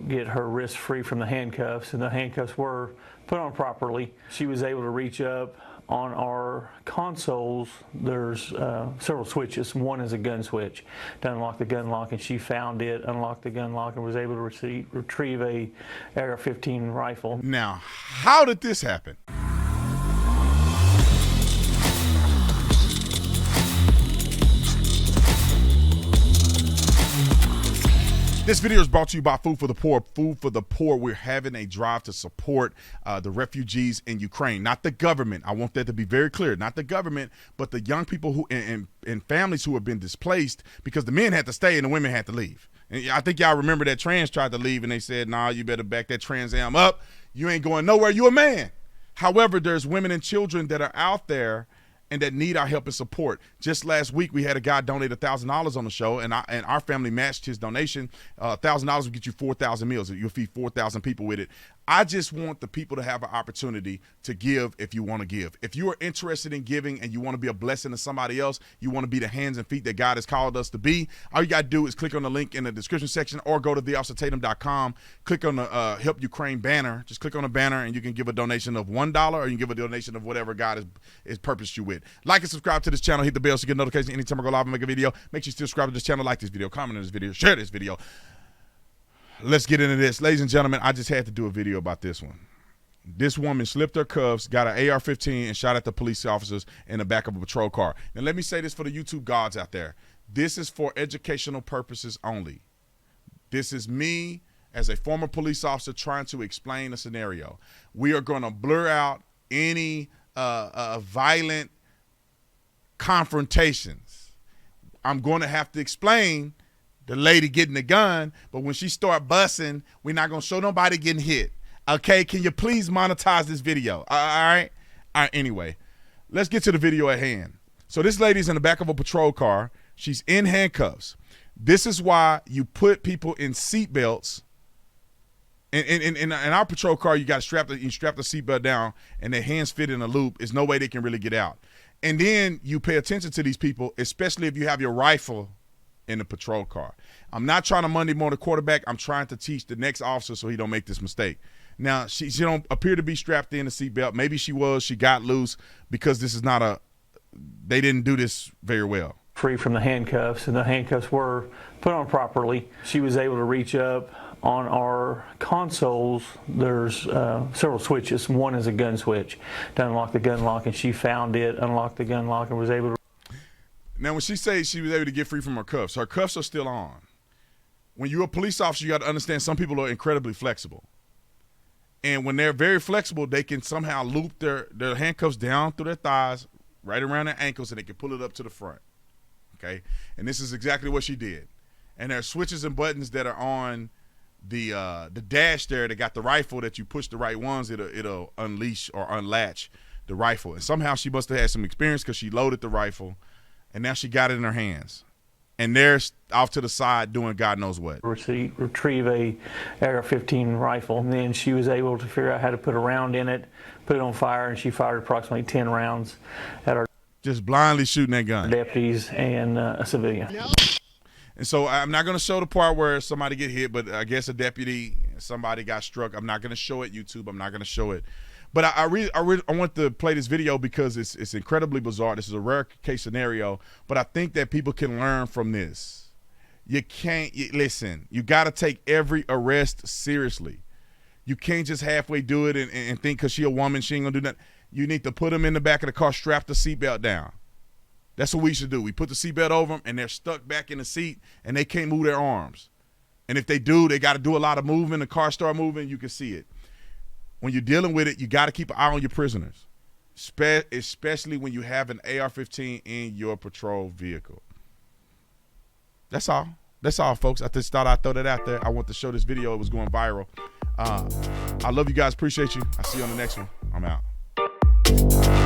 get her wrist free from the handcuffs, and the handcuffs were put on properly. She was able to reach up. On our consoles, there's several switches. One is a gun switch to unlock the gun lock, and she found it, unlocked the gun lock, and was able to retrieve a AR-15 rifle. Now, how did this happen? This video is brought to you by Food for the Poor. Food for the Poor, we're having a drive to support the refugees in Ukraine, not the government. I want that to be very clear. Not the government, but the young people who and families who have been displaced, because the men had to stay and the women had to leave. And I think y'all remember that trans tried to leave and they said, nah, you better back that Trans Am up. You ain't going nowhere. You a man. However, there's women and children that are out there and that need our help and support. Just last week, we had a guy donate $1,000 on the show, and our family matched his donation. $1,000 will get you 4,000 meals. You'll feed 4,000 people with it. I just want the people to have an opportunity to give if you want to give. If you are interested in giving and you want to be a blessing to somebody else, you want to be the hands and feet that God has called us to be, all you got to do is click on the link in the description section or go to theofficertatum.com, click on the Help Ukraine banner. Just click on the banner and you can give a donation of $1 or you can give a donation of whatever God has purposed you with. Like and subscribe to this channel. Hit the bell so you get notifications anytime I go live and make a video. Make sure you still subscribe to this channel, like this video, comment on this video, share this video. Let's get into this. Ladies and gentlemen, I just had to do a video about this one. This woman slipped her cuffs, got an AR-15, and shot at the police officers in the back of a patrol car. Now, let me say this for the YouTube gods out there. This is for educational purposes only. This is me as a former police officer trying to explain a scenario. We are going to blur out any violent confrontations. I'm going to have to explain the lady getting the gun, but when she start busting, we're not going to show nobody getting hit. Okay, can you please monetize this video? All right? Anyway, let's get to the video at hand. So this lady's in the back of a patrol car. She's in handcuffs. This is why you put people in seatbelts. In our patrol car, you got to strap the seatbelt down, and their hands fit in a loop. There's no way they can really get out. And then you pay attention to these people, especially if you have your rifle in the patrol car. I'm not trying to Monday morning quarterback. I'm trying to teach the next officer so he don't make this mistake. Now, she don't appear to be strapped in a seatbelt. Maybe she was. She got loose because this is not they didn't do this very well. Free from the handcuffs, and the handcuffs were put on properly. She was able to reach up. On our consoles, there's several switches. One is a gun switch to unlock the gun lock, and she found it, unlocked the gun lock, and was able to. Now, when she says she was able to get free from her cuffs are still on. When you're a police officer, you got to understand some people are incredibly flexible. And when they're very flexible, they can somehow loop their handcuffs down through their thighs, right around their ankles, and they can pull it up to the front. Okay? And this is exactly what she did. And there are switches and buttons that are on the dash there that got the rifle that you push the right ones, it'll unleash or unlatch the rifle. And somehow she must have had some experience because she loaded the rifle. And now she got it in her hands. And they're off to the side doing God knows what. Retrieve a AR-15 rifle. And then she was able to figure out how to put a round in it, put it on fire, and she fired approximately 10 rounds at our just blindly shooting that gun. Deputies and a civilian. And so I'm not going to show the part where somebody get hit, but I guess a deputy, somebody got struck. I'm not going to show it, YouTube. I'm not going to show it. But I want to play this video because it's incredibly bizarre. This is a rare case scenario, but I think that people can learn from this. Listen, you got to take every arrest seriously. You can't just halfway do it and think because she a woman, she ain't going to do nothing. You need to put them in the back of the car, strap the seatbelt down. That's what we should do. We put the seatbelt over them, and they're stuck back in the seat, and they can't move their arms. And if they do, they got to do a lot of moving. The car start moving, you can see it. When you're dealing with it, you got to keep an eye on your prisoners, especially when you have an AR-15 in your patrol vehicle. That's all. That's all, folks. I just thought I'd throw that out there. I want to show this video. It was going viral. I love you guys. Appreciate you. I'll see you on the next one. I'm out.